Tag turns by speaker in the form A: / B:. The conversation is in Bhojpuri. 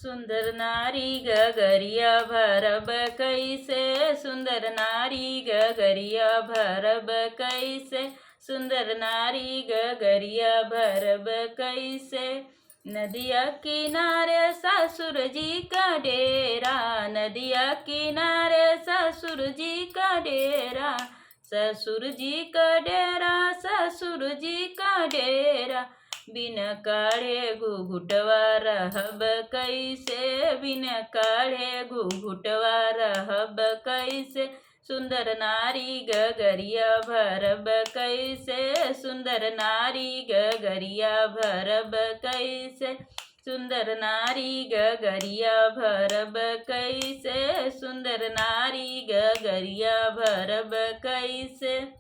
A: सुंदर नारी गगरिया भरब कैसे, सुंदर नारी गगरिया भरब कैसे, सुंदर नारी गगरिया भरब कैसे। नदिया किनारे ससुर जी का डेरा, नदिया किनारे ससुर जी का डेरा, ससुर जी का डेरा, ससुर जी का डेरा। बिन काढ़े घुघुटवा रहब कैसे, बिन काढ़े घुघुटवा रहब कैसे, सुंदर नारी गगरिया भरब कैसे, सुंदर नारी गगरिया भरब कैसे, सुंदर नारी गगरिया भरब कैसे, सुंदर नारी गगरिया भरब कैसे।